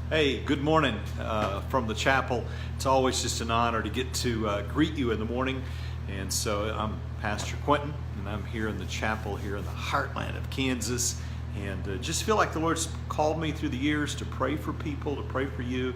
Hey, good morning from the chapel. It's always just an honor to get to greet you in the morning. And so I'm Pastor Quintin, and I'm here in the chapel here in the heartland of Kansas. And just feel like the Lord's called me through the years to pray for people, to pray for you,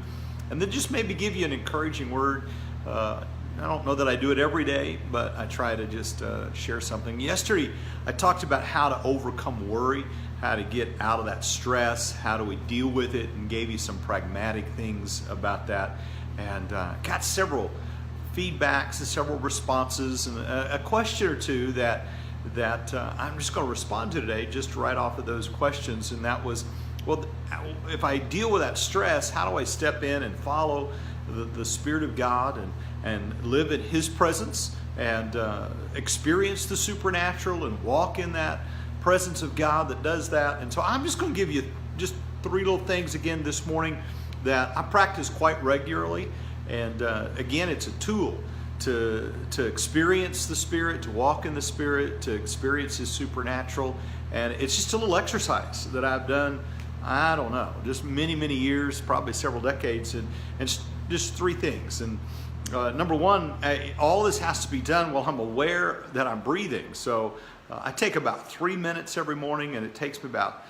and then just maybe give you an encouraging word. I don't know that I do it every day, but I try to just share something. Yesterday, I talked about how to overcome worry, how to get out of that stress, how do we deal with it, and gave you some pragmatic things about that. And got several feedbacks and several responses, and a question or two that I'm just going to respond to today, just right off of those questions. And that was, well, if I deal with that stress, how do I step in and follow the Spirit of God and live in His presence and experience the supernatural and walk in that presence of God that does that? And so I'm just going to give you just three little things again this morning that I practice quite regularly. And again, it's a tool to experience the Spirit, to walk in the Spirit, to experience His supernatural. And it's just a little exercise that I've done, I don't know, just many years, probably several decades, and just three things. And number one, all this has to be done while I'm aware that I'm breathing. So I take about 3 minutes every morning, and it takes me about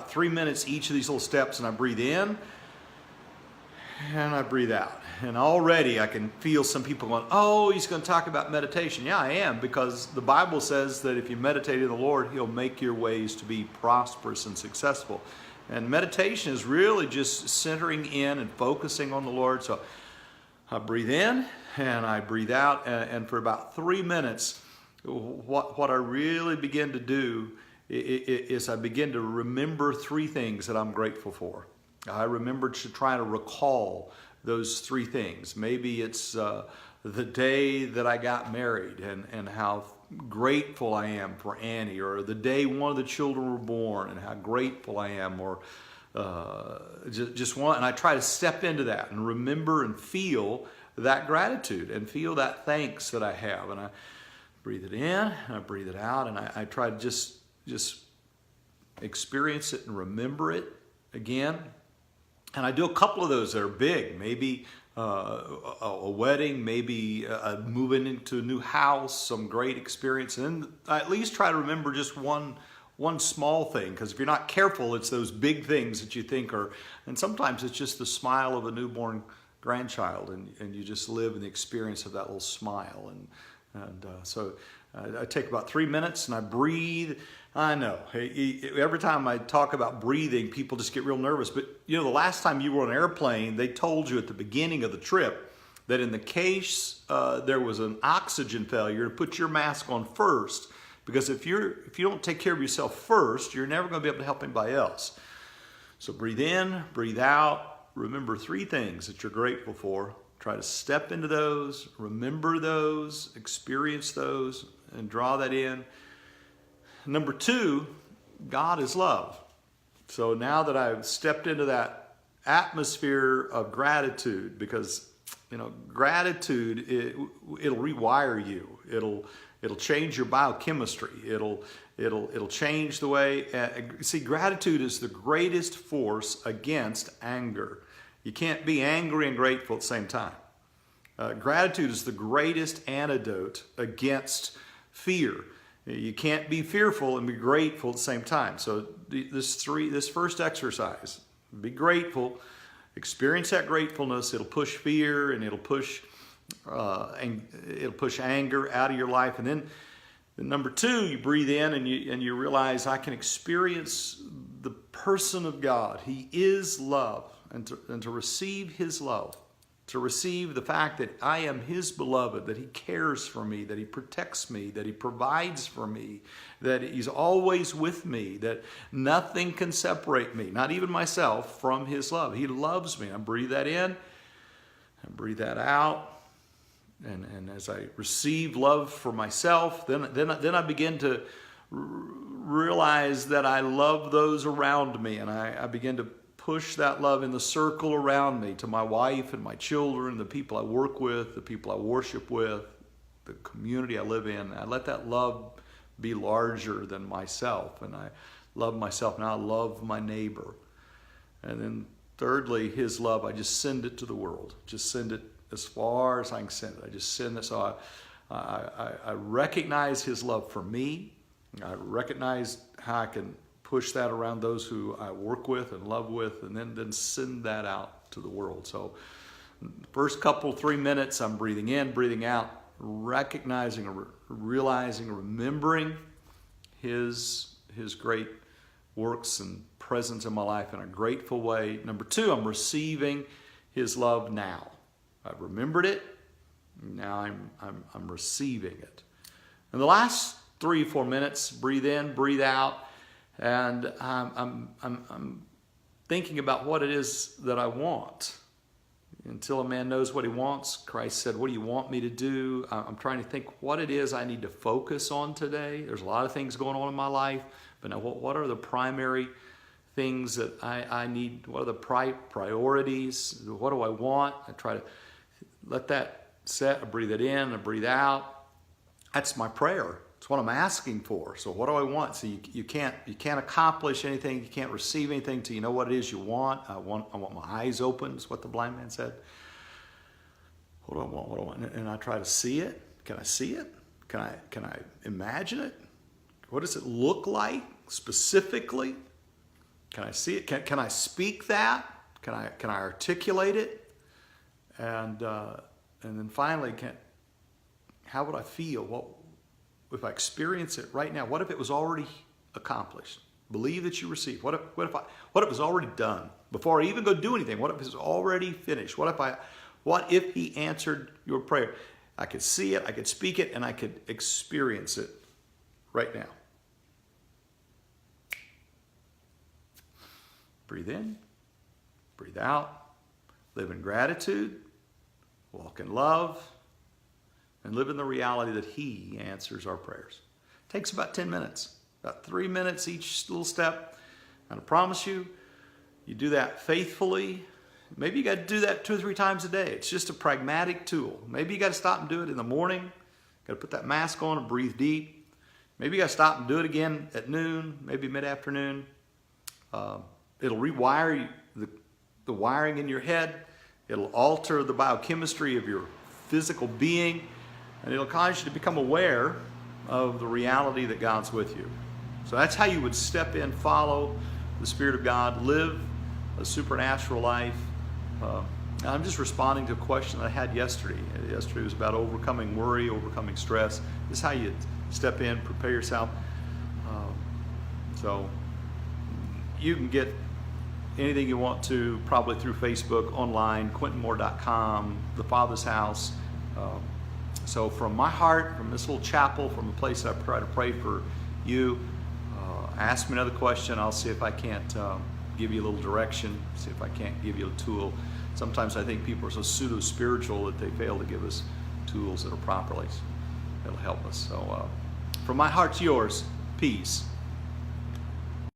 3 minutes each of these little steps, and I breathe in and I breathe out. And already I can feel some people going, oh, he's going to talk about meditation. Yeah, I am, because the Bible says that if you meditate in the Lord, He'll make your ways to be prosperous and successful. And meditation is really just centering in and focusing on the Lord. So I breathe in and I breathe out, and for about 3 minutes, what I really begin to do is I begin to remember three things that I'm grateful for. I remember to try to recall those three things. Maybe it's the day that I got married and how grateful I am for Annie, or the day one of the children were born and how grateful I am, or just one. And I try to step into that and remember and feel that gratitude and feel that thanks that I have. And I breathe it in and I breathe it out, and I try to just experience it and remember it again. And I do a couple of those that are big, maybe a wedding, maybe moving into a new house, some great experience. And then I at least try to remember just one small thing, because if you're not careful, it's those big things that you think are, and sometimes it's just the smile of a newborn grandchild, and you just live in the experience of that little smile. So I take about 3 minutes and I breathe. I know, every time I talk about breathing, people just get real nervous. But you know, the last time you were on an airplane, they told you at the beginning of the trip that in the case there was an oxygen failure, to put your mask on first, because if you don't take care of yourself first, you're never going to be able to help anybody else. So breathe in, breathe out, remember three things that you're grateful for. Try to step into those, remember those, experience those, and draw that in. Number two, God is love. So now that I've stepped into that atmosphere of gratitude, because gratitude, it'll rewire you. It'll change your biochemistry. It'll change the way. See, gratitude is the greatest force against anger. You can't be angry and grateful at the same time. Gratitude is the greatest antidote against fear. You can't be fearful and be grateful at the same time. So this first exercise, be grateful, experience that gratefulness. It'll push fear, and it'll push anger out of your life. And then number two, you breathe in and you realize, I can experience the person of God. He is love. And to receive His love, to receive the fact that I am His beloved, that He cares for me, that He protects me, that He provides for me, that He's always with me, that nothing can separate me, not even myself, from His love. He loves me. I breathe that in and breathe that out. And as I receive love for myself, then I begin to realize that I love those around me, and I begin to push that love in the circle around me, to my wife and my children, the people I work with, the people I worship with, the community I live in. I let that love be larger than myself, and I love myself. Now I love my neighbor. And then thirdly, his love, I just send it to the world. Just send it as far as I can send it. I just send it. So I recognize his love for me. I recognize how I can push that around those who I work with and love with, and then send that out to the world. So the first couple, 3 minutes, I'm breathing in, breathing out, recognizing, realizing, remembering his great works and presence in my life in a grateful way. Number 2, I'm receiving his love now. I've remembered it. Now I'm receiving it. And the last 3 or 4 minutes, breathe in, breathe out, and I'm thinking about what it is that I want. Until a man knows what he wants, Christ said, what do you want me to do? I'm trying to think what it is I need to focus on today. There's a lot of things going on in my life, but now what are the primary things that I need? What are the priorities? What do I want? I try to let that set. I breathe it in, I breathe out. That's my prayer. It's what I'm asking for. So what do I want? So you can't accomplish anything. You can't receive anything until you know what it is you want. I want my eyes open, is what the blind man said. What do I want? What do I want? And I try to see it. Can I see it? Can I imagine it? What does it look like specifically? Can I see it? Can I speak that? Can I articulate it? And then finally, how would I feel? What if I experience it right now? What if it was already accomplished? Believe that you receive. What if it was already done before I even go do anything? What if it's already finished? What if he answered your prayer? I could see it, I could speak it, and I could experience it right now. Breathe in, breathe out, live in gratitude, walk in love, and live in the reality that he answers our prayers. It takes about 10 minutes, about 3 minutes each little step. And I promise you, you do that faithfully. Maybe you got to do that 2 or 3 times a day. It's just a pragmatic tool. Maybe you got to stop and do it in the morning. Got to put that mask on and breathe deep. Maybe you got to stop and do it again at noon, maybe mid-afternoon. It'll rewire the wiring in your head. It'll alter the biochemistry of your physical being. And it'll cause you to become aware of the reality that God's with you. So that's how you would step in, follow the Spirit of God, live a supernatural life. I'm just responding to a question that I had yesterday. Yesterday was about overcoming worry, overcoming stress. This is how you step in, prepare yourself. So you can get anything you want to, probably through Facebook, online, QuintinMoore.com, The Father's House. So from my heart, from this little chapel, from a place I try to pray for you, ask me another question. I'll see if I can't give you a little direction, see if I can't give you a tool. Sometimes I think people are so pseudo-spiritual that they fail to give us tools that are properly, that'll help us. So from my heart to yours, peace.